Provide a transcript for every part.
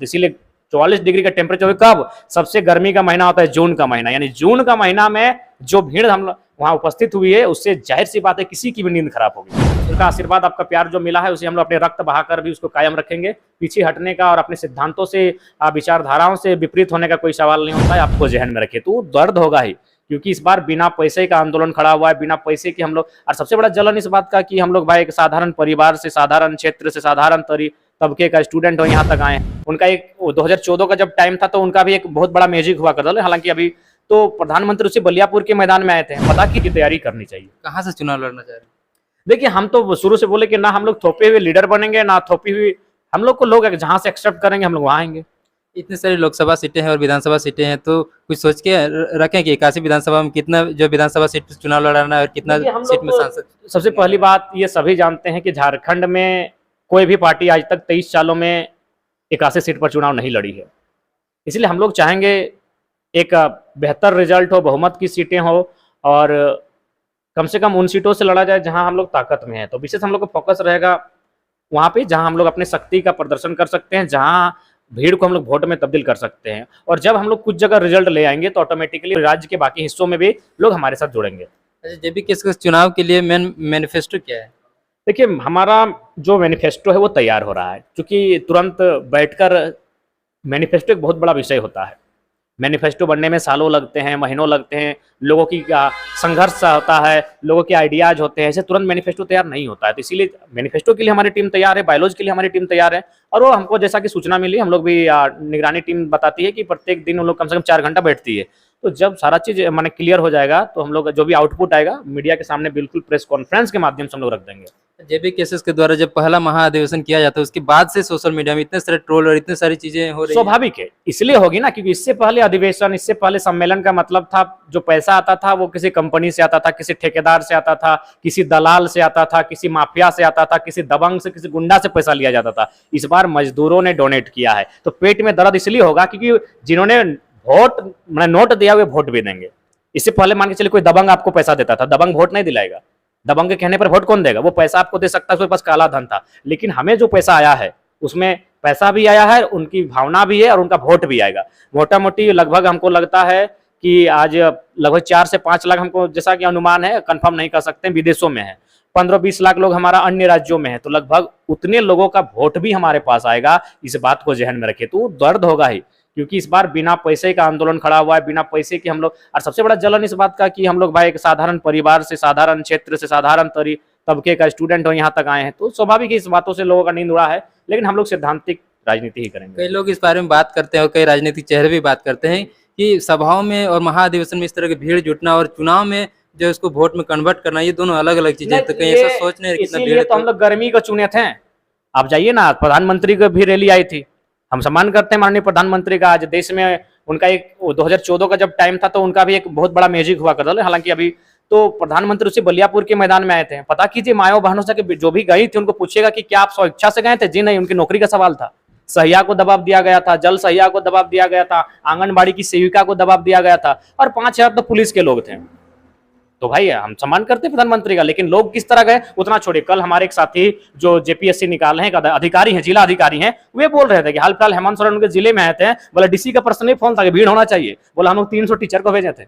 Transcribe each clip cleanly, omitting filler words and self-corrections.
तो इसीलिए 44 डिग्री का टेम्परेचर कब सबसे गर्मी का महीना होता है जून का महीना, यानी जून का महीना में जो भीड़ हम लोग वहां उपस्थित हुई है उससे जाहिर सी बात है किसी की भी नींद खराब होगी। उनका आशीर्वाद आपका प्यार जो मिला है उसे हम लोग अपने रक्त बहाकर भी उसको कायम रखेंगे। पीछे हटने का और अपने सिद्धांतों से विचारधाराओं से विपरीत होने का कोई सवाल नहीं होता है, आपको जहन में रखिए। तो दर्द होगा ही, क्योंकि इस बार बिना पैसे का आंदोलन खड़ा हुआ है, बिना पैसे की हम लोग, और सबसे बड़ा जलन इस बात का कि हम लोग भाई एक साधारण परिवार से, साधारण क्षेत्र से, साधारण तबके का स्टूडेंट हो यहाँ तक आए। उनका एक 2014 का जब टाइम था तो उनका भी एक बहुत बड़ा मैजिक हुआ करता था। हालांकि अभी तो प्रधानमंत्री उसी बलियापुर के मैदान में आए थे। पता की तैयारी करनी चाहिए। कहाँ से चुनाव लड़ना चाह रहे हैं? देखिए, हम तो शुरू से बोले कि ना हम लोग थोपे हुए लीडर बनेंगे, ना थोपी हुई, हम लोग को लोग जहां से एक्सेप्ट करेंगे हम लोग वहां आएंगे। इतने सारी लोकसभा सीटें हैं और विधानसभा सीटें हैं, तो कुछ सोच के रखें कि 81 विधानसभा में कितना जो विधानसभा सीट चुनाव लड़ाना है और कितना सीट में सांसद। सबसे पहली बात ये सभी जानते हैं कि झारखंड में कोई भी पार्टी आज तक 23 सालों में 81 सीट पर चुनाव नहीं लड़ी है। इसलिए हम लोग चाहेंगे एक बेहतर रिजल्ट हो, बहुमत की सीटें हो, और कम से कम उन सीटों से लड़ा जाए जहां हम लोग ताकत में हैं। तो विशेष हम लोग का फोकस रहेगा वहां पे जहां हम लोग अपने शक्ति का प्रदर्शन कर सकते हैं, जहां भीड़ को हम लोग वोट में तब्दील कर सकते हैं। और जब हम लोग कुछ जगह रिजल्ट ले आएंगे तो ऑटोमेटिकली राज्य के बाकी हिस्सों में भी लोग हमारे साथ जुड़ेंगे। अच्छा, जेपी केस के चुनाव के लिए मेन मैनिफेस्टो क्या है? देखिए, हमारा जो मैनिफेस्टो है वो तैयार हो रहा है, क्योंकि तुरंत बैठकर मैनिफेस्टो एक बहुत बड़ा विषय होता है। मैनिफेस्टो बनने में सालों लगते हैं, महीनों लगते हैं, लोगों की संघर्ष होता है, लोगों के आइडियाज होते हैं, ऐसे तुरंत मैनिफेस्टो तैयार नहीं होता है। तो इसीलिए मैनिफेस्टो के लिए हमारी टीम तैयार है, बायोलॉजी के लिए हमारी टीम तैयार है। और वो हमको जैसा कि सूचना मिली, हम लोग भी निगरानी टीम बताती है कि प्रत्येक दिन उन लोग कम से कम 4 घंटा बैठती है। तो जब सारा चीज माने क्लियर हो जाएगा तो हम लोग जो भी आउटपुट आएगा मीडिया के सामने बिल्कुल प्रेस कॉन्फ्रेंस के माध्यम से हम लोग रख देंगे। जेबी केसेस के द्वारा जब पहला महाधिवेशन किया जाता है उसके बाद से सोशल मीडिया में इतने सारे ट्रोल और इतने सारी चीजें हो रही हैं। स्वाभाविक है, इसलिए होगी ना, क्योंकि इससे पहले अधिवेशन, इससे पहले सम्मेलन का मतलब था जो पैसा आता था वो किसी कंपनी से आता था, किसी ठेकेदार से आता था, किसी दलाल से आता था, किसी माफिया से आता था, किसी दबंग से, किसी गुंडा से पैसा लिया जाता था। इस बार मजदूरों ने डोनेट किया है तो पेट में दर्द इसलिए होगा क्योंकि जिन्होंने वोट नोट दिया हुए वोट भी देंगे। इससे पहले मान के चलिए कोई दबंग आपको पैसा देता था, दबंग वोट नहीं दिलाएगा। दबंग के कहने पर वोट कौन देगा? वो पैसा आपको दे सकता है, उसके पास काला धन था। लेकिन हमें जो पैसा आया है उसमें पैसा भी आया है, उनकी भावना भी है और उनका वोट भी आएगा। मोटा मोटी लगभग हमको लगता है कि आज लगभग 4 से 5 लाख, हमको जैसा कि अनुमान है, कंफर्म नहीं कर सकते, विदेशों में है। 15-20 लाख लोग हमारा अन्य राज्यों में है। तो लगभग उतने लोगों का वोट भी हमारे पास आएगा। इस बात को जहन में रखिए। तो दर्द होगा ही, क्योंकि इस बार बिना पैसे का आंदोलन खड़ा हुआ है, बिना पैसे की हम लोग, और सबसे बड़ा जलन इस बात का कि हम लोग भाई एक साधारण परिवार से, साधारण क्षेत्र से, साधारण तबके का स्टूडेंट हो यहाँ तक आए हैं। तो स्वाभाविक है इस बातों से लोगों का नींद उड़ा है, लेकिन हम लोग सिद्धांतिक राजनीति ही करेंगे। कई लोग इस बारे में बात करते हैं और कई राजनीतिक चेहरे भी बात करते हैं कि सभाओं में और महाधिवेशन में इस तरह की भीड़ जुटना और चुनाव में जो इसको वोट में कन्वर्ट करना, ये दोनों अलग अलग चीजें। तो कहीं ऐसा सोच नहीं कितना भीड़। तो हम लोग गर्मी को चुने थे। आप जाइए ना, प्रधानमंत्री की भी रैली आई थी। हम सम्मान करते हैं माननीय प्रधानमंत्री का। आज देश में उनका एक 2014 का जब टाइम था तो उनका भी एक बहुत बड़ा मैजिक हुआ करता था। हालांकि अभी तो प्रधानमंत्री उसी बलियापुर के मैदान में आए थे। पता कीजिए, माओ बहनों से जो भी गई थी उनको पूछेगा कि क्या आप स्वेच्छा से गए थे? जी नहीं, उनकी नौकरी का सवाल था। सहिया को दबाव दिया गया था, जल सहिया को दबाव दिया गया था, आंगनबाड़ी की सेविका को दबाव दिया गया था, और 5,000 तो पुलिस के लोग थे। तो भाई हम सम्मान करते हैं प्रधानमंत्री का, लेकिन लोग किस तरह गए उतना छोड़िए। कल हमारे एक साथी जो जेपीएससी निकाले हैं, अधिकारी हैं, जिला अधिकारी हैं, वे बोल रहे थे कि हाल फिलहाल हेमंत सोरेन उनके जिले में आए थे। बोला डीसी का पर्सनल फोन था कि भीड़ होना चाहिए। बोला हम लोग 300 टीचर को भेजे थे।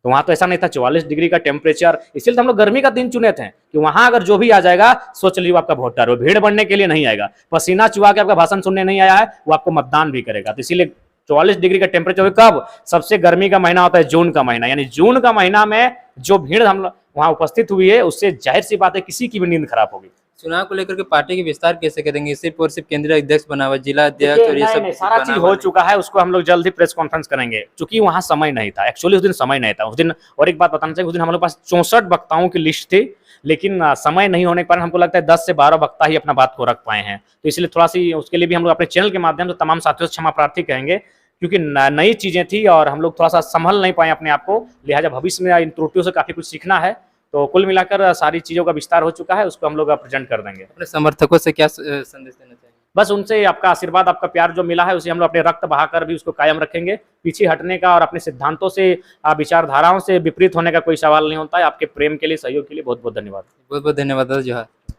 तो वहां तो ऐसा नहीं था, 44 डिग्री का टेम्परेचर। इसलिए तो हम लोग गर्मी का दिन चुने थे कि वहां अगर जो भी आ जाएगा सोच लीजिए आपका वोटर, वो भीड़ बढ़ने के लिए नहीं आएगा, पसीना चुहा के आपका भाषण सुनने नहीं आया है, वो आपको मतदान भी करेगा। तो इसीलिए 44 डिग्री का टेम्परेचर कब सबसे गर्मी का महीना होता है जून का महीना, यानी जून का महीना में जो भीड़ हम लोग वहां उपस्थित हुई है उससे जाहिर सी बात है किसी की भी नींद खराब होगी। चुनाव को लेकर के पार्टी के विस्तार कैसे करेंगे? सिर्फ और सिर्फ केंद्रीय अध्यक्ष बना हुआ, जिला अध्यक्ष और ये सब सारा चीज हो चुका है। उसको हम लोग जल्द ही प्रेस कॉन्फ्रेंस करेंगे, क्योंकि वहां समय नहीं था। एक्चुअली उस दिन समय नहीं था उस दिन। और एक बात बताना चाहिए, उस दिन हमारे पास 64 वक्ताओं की लिस्ट थी, लेकिन समय नहीं होने के कारण हमको लगता है 10 से 12 वक्ता ही अपना बात को रख पाए हैं। तो इसलिए थोड़ा सी उसके लिए भी हम लोग अपने चैनल के माध्यम से तमाम साथियों से क्षमा प्रार्थी कहेंगे, क्योंकि नई चीजें थी और हम लोग थोड़ा सा संभल नहीं पाए अपने आप को। लिहाजा भविष्य में इन त्रुटियों से काफी कुछ सीखना है। तो कुल मिलाकर सारी चीजों का विस्तार हो चुका है, उसको हम लोग प्रेजेंट कर देंगे। अपने समर्थकों से क्या संदेश देना चाहिए? बस उनसे आपका आशीर्वाद, आपका प्यार जो मिला है उसे हम लोग अपने रक्त बहाकर भी उसको कायम रखेंगे। पीछे हटने का और अपने सिद्धांतों से, विचारधाराओं से विपरीत होने का कोई सवाल नहीं होता है। आपके प्रेम के लिए, सहयोग के लिए बहुत बहुत धन्यवाद। बहुत बहुत धन्यवाद। जोहार।